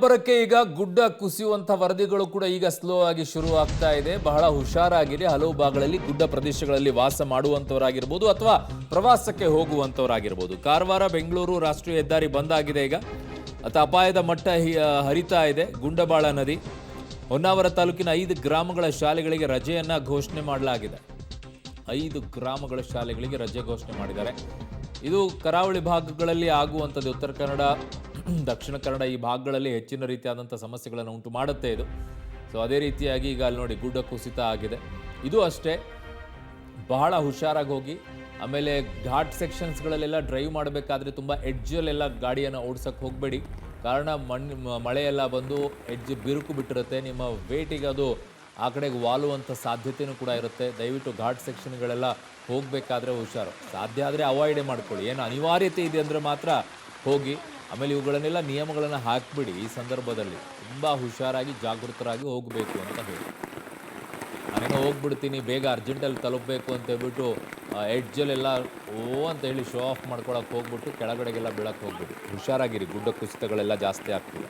ಅಬ್ಬರಕ್ಕೆ ಈಗ ಗುಡ್ಡ ಕುಸಿಯುವಂತ ವರದಿಗಳು ಕೂಡ ಈಗ ಸ್ಲೋ ಆಗಿ ಶುರು ಆಗ್ತಾ ಇದೆ. ಬಹಳ ಹುಷಾರಾಗಿರಿ. ಹಲವು ಭಾಗಗಳಲ್ಲಿ ಗುಡ್ಡ ಪ್ರದೇಶಗಳಲ್ಲಿ ವಾಸ ಮಾಡುವಂತವರಾಗಿರಬಹುದು ಅಥವಾ ಪ್ರವಾಸಕ್ಕೆ ಹೋಗುವಂತವರಾಗಿರಬಹುದು. ಕಾರವಾರ ಬೆಂಗಳೂರು ರಾಷ್ಟ್ರೀಯ ಹೆದ್ದಾರಿ ಬಂದ್ ಆಗಿದೆ. ಈಗ ಅಪಾಯದ ಮಟ್ಟ ಹರಿತಾ ಇದೆ. ಗುಂಡಬಾಳ ನದಿ. ಹೊನ್ನಾವರ ತಾಲೂಕಿನ 5 ಗ್ರಾಮಗಳ ಶಾಲೆಗಳಿಗೆ ರಜೆಯನ್ನ ಘೋಷಣೆ ಮಾಡಲಾಗಿದೆ. 5 ಗ್ರಾಮಗಳ ಶಾಲೆಗಳಿಗೆ ರಜೆ ಘೋಷಣೆ ಮಾಡಿದ್ದಾರೆ. ಇದು ಕರಾವಳಿ ಭಾಗಗಳಲ್ಲಿ ಆಗುವಂಥದ್ದು. ಉತ್ತರ ಕನ್ನಡ, ದಕ್ಷಿಣ ಕನ್ನಡ ಈ ಭಾಗಗಳಲ್ಲಿ ಹೆಚ್ಚಿನ ರೀತಿಯಾದಂಥ ಸಮಸ್ಯೆಗಳನ್ನು ಉಂಟು ಮಾಡುತ್ತೆ ಇದು. ಸೊ ಅದೇ ರೀತಿಯಾಗಿ ಈಗ ಅಲ್ಲಿ ನೋಡಿ ಗುಡ್ಡ ಕುಸಿತ ಆಗಿದೆ. ಇದು ಅಷ್ಟೇ, ಬಹಳ ಹುಷಾರಾಗಿ ಹೋಗಿ. ಆಮೇಲೆ ಘಾಟ್ ಸೆಕ್ಷನ್ಸ್ಗಳಲ್ಲೆಲ್ಲ ಡ್ರೈವ್ ಮಾಡಬೇಕಾದ್ರೆ ತುಂಬ ಎಡ್ಜಲ್ಲೆಲ್ಲ ಗಾಡಿಯನ್ನು ಓಡಿಸೋಕ್ಕೆ ಹೋಗಬೇಡಿ. ಕಾರಣ ಮಳೆಯೆಲ್ಲ ಬಂದು ಎಡ್ಜ್ ಬಿರುಕು ಬಿಟ್ಟಿರುತ್ತೆ. ನಿಮ್ಮ ವೇಟಿಗೆ ಅದು ಆ ಕಡೆಗೆ ವಾಲುವಂಥ ಸಾಧ್ಯತೆಯೂ ಕೂಡ ಇರುತ್ತೆ. ದಯವಿಟ್ಟು ಘಾಟ್ ಸೆಕ್ಷನ್ಗಳೆಲ್ಲ ಹೋಗಬೇಕಾದ್ರೆ ಹುಷಾರು. ಸಾಧ್ಯ ಆದರೆ ಅವಾಯ್ಡೇ ಮಾಡ್ಕೊಳ್ಳಿ. ಏನು ಅನಿವಾರ್ಯತೆ ಇದೆ ಅಂದರೆ ಮಾತ್ರ ಹೋಗಿ. ಆಮೇಲೆ ಇವುಗಳನ್ನೆಲ್ಲ ನಿಯಮಗಳನ್ನು ಹಾಕಿಬಿಡಿ. ಈ ಸಂದರ್ಭದಲ್ಲಿ ತುಂಬ ಹುಷಾರಾಗಿ ಜಾಗೃತರಾಗಿ ಹೋಗಬೇಕು ಅಂತ ಹೇಳಿ. ನಾನೇನೋ ಹೋಗ್ಬಿಡ್ತೀನಿ, ಬೇಗ ಅರ್ಜೆಂಟಲ್ಲಿ ತಲುಪಬೇಕು ಅಂತ ಹೇಳ್ಬಿಟ್ಟು ಎಡ್ಜಲ್ಲೆಲ್ಲ ಅಂತ ಹೇಳಿ ಶೋ ಆಫ್ ಮಾಡ್ಕೊಳಕ್ಕೆ ಹೋಗ್ಬಿಟ್ಟು ಕೆಳಗಡೆಗೆಲ್ಲ ಬೀಳಕ್ಕೆ ಹೋಗ್ಬಿಟ್ಟು ಹುಷಾರಾಗಿರಿ. ಗುಡ್ಡ ಕುಸಿತಗಳೆಲ್ಲ ಜಾಸ್ತಿ ಆಗ್ತಿದೆ.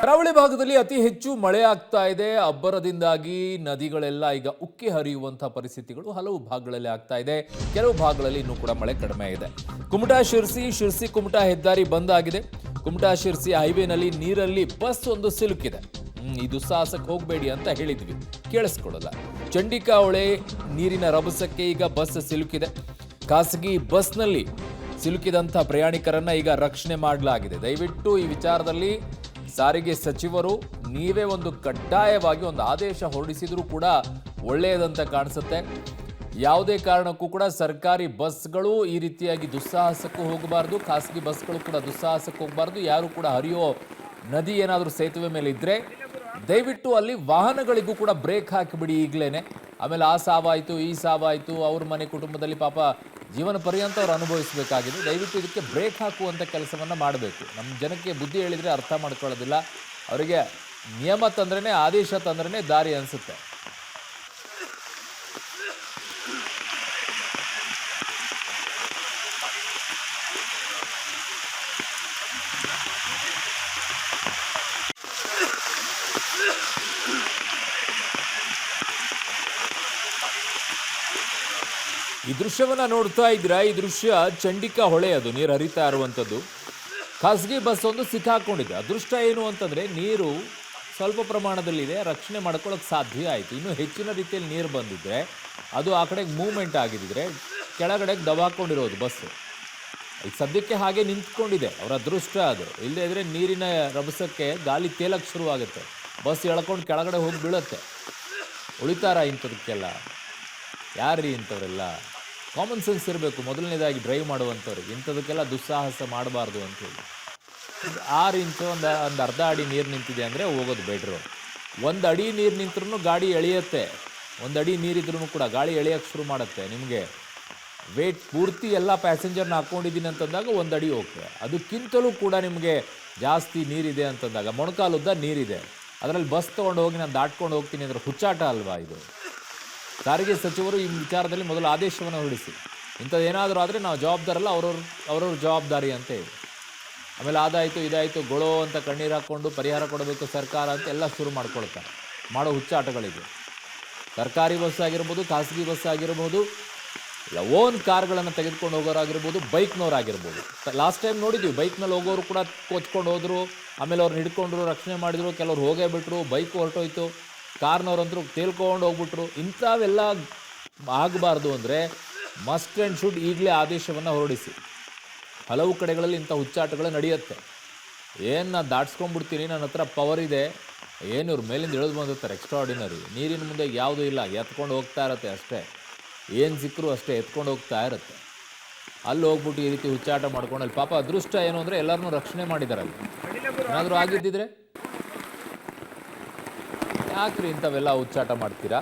ಕರಾವಳಿ ಭಾಗದಲ್ಲಿ ಅತಿ ಹೆಚ್ಚು ಮಳೆ ಆಗ್ತಾ ಇದೆ. ಅಬ್ಬರದಿಂದಾಗಿ ನದಿಗಳೆಲ್ಲ ಈಗ ಉಕ್ಕಿ ಹರಿಯುವಂತಹ ಪರಿಸ್ಥಿತಿಗಳು ಹಲವು ಭಾಗಗಳಲ್ಲಿ ಆಗ್ತಾ ಇದೆ. ಕೆಲವು ಭಾಗಗಳಲ್ಲಿ ಇನ್ನೂ ಕೂಡ ಮಳೆ ಕಡಿಮೆ ಇದೆ. ಕುಮಟಾ ಶಿರ್ಸಿ ಕುಮಟಾ ಹೆದ್ದಾರಿ ಬಂದ್ ಆಗಿದೆ. ಕುಮಟಾ ಶಿರ್ಸಿ ಹೈವೇನಲ್ಲಿ ನೀರಲ್ಲಿ ಬಸ್ ಒಂದು ಸಿಲುಕಿದೆ. ಈ ದುಸ್ಸಾಹಸಕ್ಕೆ ಹೋಗಬೇಡಿ ಅಂತ ಹೇಳಿದ್ವಿ, ಕೇಳಿಸ್ಕೊಳ್ಳಲ್ಲ. ಚಂಡಿಕಾ ಹೊಳೆ ನೀರಿನ ರಭಸಕ್ಕೆ ಈಗ ಬಸ್ ಸಿಲುಕಿದೆ. ಖಾಸಗಿ ಬಸ್ನಲ್ಲಿ ಸಿಲುಕಿದಂಥ ಪ್ರಯಾಣಿಕರನ್ನ ಈಗ ರಕ್ಷಣೆ ಮಾಡಲಾಗಿದೆ. ದಯವಿಟ್ಟು ಈ ವಿಚಾರದಲ್ಲಿ ಸಾರಿಗೆ ಸಚಿವರು ನೀವೇ ಒಂದು ಕಡ್ಡಾಯವಾಗಿ ಒಂದು ಆದೇಶ ಹೊರಡಿಸಿದ್ರೂ ಕೂಡ ಒಳ್ಳೆಯದಂತ ಕಾಣಿಸುತ್ತೆ. ಯಾವುದೇ ಕಾರಣಕ್ಕೂ ಕೂಡ ಸರ್ಕಾರಿ ಬಸ್ಗಳು ಈ ರೀತಿಯಾಗಿ ದುಸ್ಸಾಹಸಕ್ಕೂ ಹೋಗಬಾರ್ದು, ಖಾಸಗಿ ಬಸ್ಗಳು ಕೂಡ ದುಸ್ಸಾಹಸಕ್ಕೆ ಹೋಗಬಾರ್ದು. ಯಾರು ಕೂಡ ಹರಿಯೋ ನದಿ ಏನಾದರೂ ಸೇತುವೆ ಮೇಲೆ ಇದ್ದರೆ ದಯವಿಟ್ಟು ಅಲ್ಲಿ ವಾಹನಗಳಿಗೂ ಕೂಡ ಬ್ರೇಕ್ ಹಾಕಿಬಿಡಿ ಈಗಲೇ. ಆಮೇಲೆ ಆ ಸಾವಾಯಿತು, ಈ ಸಾವಾಯಿತು, ಅವ್ರ ಮನೆ ಕುಟುಂಬದಲ್ಲಿ ಪಾಪ ಜೀವನ ಪರ್ಯಂತ ಅವ್ರು ಅನುಭವಿಸಬೇಕಾಗಿದೆ. ದಯವಿಟ್ಟು ಇದಕ್ಕೆ ಬ್ರೇಕ್ ಹಾಕುವಂಥ ಕೆಲಸವನ್ನು ಮಾಡಬೇಕು. ನಮ್ಮ ಜನಕ್ಕೆ ಬುದ್ಧಿ ಹೇಳಿದರೆ ಅರ್ಥ ಮಾಡ್ಕೊಳ್ಳೋದಿಲ್ಲ. ಅವರಿಗೆ ನಿಯಮ ತಂದ್ರೇ, ಆದೇಶ ತಂದ್ರೇ ದಾರಿ ಅನಿಸುತ್ತೆ. ಈ ದೃಶ್ಯವನ್ನ ನೋಡ್ತಾ ಇದ್ದೀರಾ? ಈ ದೃಶ್ಯ ಚಂಡಿಕಾ ಹೊಳೆ, ಅದು ನೀರು ಹರಿತಾ ಇರುವಂಥದ್ದು. ಖಾಸಗಿ ಬಸ್ ಒಂದು ಸಿಕ್ಕಾಕೊಂಡಿದೆ. ಅದೃಷ್ಟ ಏನು ಅಂತಂದರೆ ನೀರು ಸ್ವಲ್ಪ ಪ್ರಮಾಣದಲ್ಲಿದೆ, ರಕ್ಷಣೆ ಮಾಡ್ಕೊಳ್ಳೋಕೆ ಸಾಧ್ಯ ಆಯಿತು. ಇನ್ನೂ ಹೆಚ್ಚಿನ ರೀತಿಯಲ್ಲಿ ನೀರು ಬಂದಿದ್ದರೆ ಅದು ಆ ಕಡೆಗೆ ಮೂವ್ಮೆಂಟ್ ಆಗಿದ್ದರೆ ಕೆಳಗಡೆಗೆ ದಬಾಕೊಂಡಿರೋದು ಬಸ್ಸು. ಈಗ ಸದ್ಯಕ್ಕೆ ಹಾಗೆ ನಿಂತ್ಕೊಂಡಿದೆ. ಅವರ ಅದೃಷ್ಟ ಅದು. ಇಲ್ಲದೇ ಇದ್ದರೆ ನೀರಿನ ರಭಸಕ್ಕೆ ಗಾಳಿ ತೇಲಕ್ಕೆ ಶುರುವಾಗುತ್ತೆ. ಬಸ್ ಎಳ್ಕೊಂಡು ಕೆಳಗಡೆ ಹೋಗಿ ಬೀಳುತ್ತೆ. ಉಳಿತಾರ ಇಂಥದಕ್ಕೆಲ್ಲ? ಯಾರ್ರೀ ಇಂಥವರೆಲ್ಲ? ಕಾಮನ್ ಸೆನ್ಸ್ ಇರಬೇಕು ಮೊದಲನೇದಾಗಿ ಡ್ರೈವ್ ಮಾಡುವಂಥವ್ರಿಗೆ. ಇಂಥದಕ್ಕೆಲ್ಲ ದುಸ್ಸಾಹಸ ಮಾಡಬಾರ್ದು ಅಂಥೇಳಿ. 6 ಇಂಚು ಒಂದು ಅರ್ಧ ಅಡಿ ನೀರು ನಿಂತಿದೆ ಅಂದರೆ ಹೋಗೋದು ಬೆಟ್ರು. 1 ಅಡಿ ನೀರು ನಿಂತ್ರೂ ಗಾಡಿ ಎಳೆಯುತ್ತೆ. 1 ಅಡಿ ನೀರಿದ್ರೂ ಕೂಡ ಗಾಳಿ ಎಳೆಯೋಕ್ಕೆ ಶುರು ಮಾಡುತ್ತೆ. ನಿಮಗೆ ವೇಟ್ ಪೂರ್ತಿ ಎಲ್ಲ ಪ್ಯಾಸೆಂಜರ್ನ ಹಾಕ್ಕೊಂಡಿದ್ದೀನಿ ಅಂತಂದಾಗ 1 ಅಡಿ ಹೋಗ್ತದೆ. ಅದಕ್ಕಿಂತಲೂ ಕೂಡ ನಿಮಗೆ ಜಾಸ್ತಿ ನೀರಿದೆ ಅಂತಂದಾಗ, ಮೊಣಕಾಲುದ್ದ ನೀರಿದೆ, ಅದರಲ್ಲಿ ಬಸ್ ತೊಗೊಂಡು ಹೋಗಿ ನಾನು ದಾಟ್ಕೊಂಡು ಹೋಗ್ತೀನಿ ಅಂದರೆ ಹುಚ್ಚಾಟ ಅಲ್ವಾ ಇದು? ಸಾರಿಗೆ ಸಚಿವರು ಈ ವಿಚಾರದಲ್ಲಿ ಮೊದಲು ಆದೇಶವನ್ನು ಹೊರಡಿಸಿ. ಇಂಥದ್ದೇನಾದರೂ ಆದರೆ ನಾವು ಜವಾಬ್ದಾರಲ್ಲ, ಅವ್ರವ್ರ ಜವಾಬ್ದಾರಿ ಅಂತ ಹೇಳಿ. ಆಮೇಲೆ ಅದಾಯಿತು ಇದಾಯಿತು ಗೊಳೋ ಅಂತ ಕಣ್ಣೀರು ಹಾಕ್ಕೊಂಡು ಪರಿಹಾರ ಕೊಡಬೇಕು ಸರ್ಕಾರ ಅಂತ ಎಲ್ಲ ಶುರು ಮಾಡ್ಕೊಳ್ತಾರೆ. ಮಾಡೋ ಹುಚ್ಚಾಟಗಳಿದೆ. ಸರ್ಕಾರಿ ಬಸ್ ಆಗಿರ್ಬೋದು, ಖಾಸಗಿ ಬಸ್ ಆಗಿರ್ಬೋದು, ಇಲ್ಲ ಓನ್ ಕಾರ್ಗಳನ್ನು ತೆಗೆದುಕೊಂಡು ಹೋಗೋರಾಗಿರ್ಬೋದು, ಬೈಕ್ನವರಾಗಿರ್ಬೋದು. ಲಾಸ್ಟ್ ಟೈಮ್ ನೋಡಿದ್ವಿ, ಬೈಕ್ನಲ್ಲಿ ಹೋಗೋರು ಕೂಡ ಕೊಚ್ಕೊಂಡು ಹೋದರು. ಆಮೇಲೆ ಅವ್ರನ್ನ ಹಿಡ್ಕೊಂಡ್ರು, ರಕ್ಷಣೆ ಮಾಡಿದರು. ಕೆಲವ್ರು ಹೋಗೇ ಬಿಟ್ಟರು, ಬೈಕ್ ಹೊರಟೋಯ್ತು. ಕಾರ್ನವ್ರಂತರೂ ತೇಲ್ಕೊಂಡು ಹೋಗ್ಬಿಟ್ರು. ಇಂಥವೆಲ್ಲ ಆಗಬಾರ್ದು ಅಂದರೆ ಮಸ್ಟ್ ಆ್ಯಂಡ್ ಶುಡ್ ಈಗಲೇ ಆದೇಶವನ್ನು ಹೊರಡಿಸಿ. ಹಲವು ಕಡೆಗಳಲ್ಲಿ ಇಂಥ ಹುಚ್ಚಾಟಗಳು ನಡೆಯುತ್ತೆ. ಏನು ನಾನು ದಾಟ್ಸ್ಕೊಂಡ್ಬಿಡ್ತೀನಿ, ನನ್ನ ಹತ್ರ ಪವರ್ ಇದೆ, ಏನು ಇವ್ರ ಮೇಲಿಂದ ಇಳಿದು ಬಂದಿರ್ತಾರೆ, ಎಕ್ಸ್ಟ್ರಾಆರ್ಡಿನರಿ. ನೀರಿನ ಮುಂದೆ ಯಾವುದೂ ಇಲ್ಲ, ಎತ್ಕೊಂಡು ಹೋಗ್ತಾ ಇರುತ್ತೆ ಅಷ್ಟೇ. ಏನು ಸಿಕ್ಕರೂ ಅಷ್ಟೇ ಎತ್ಕೊಂಡು ಹೋಗ್ತಾ ಇರುತ್ತೆ. ಅಲ್ಲಿ ಹೋಗ್ಬಿಟ್ಟು ಈ ರೀತಿ ಹುಚ್ಚಾಟ ಮಾಡ್ಕೊಂಡು, ಅಲ್ಲಿ ಪಾಪ ಅದೃಷ್ಟ ಏನು ಅಂದರೆ ಎಲ್ಲರನ್ನೂ ರಕ್ಷಣೆ ಮಾಡಿದಾರಲ್ಲಿ. ಏನಾದರೂ ಆಗಿದ್ದಿದ್ರೆ ಯಾಕ್ರಿ ಇಂಥವೆಲ್ಲ ಹುಚ್ಚಾಟ ಮಾಡ್ತೀರಾ?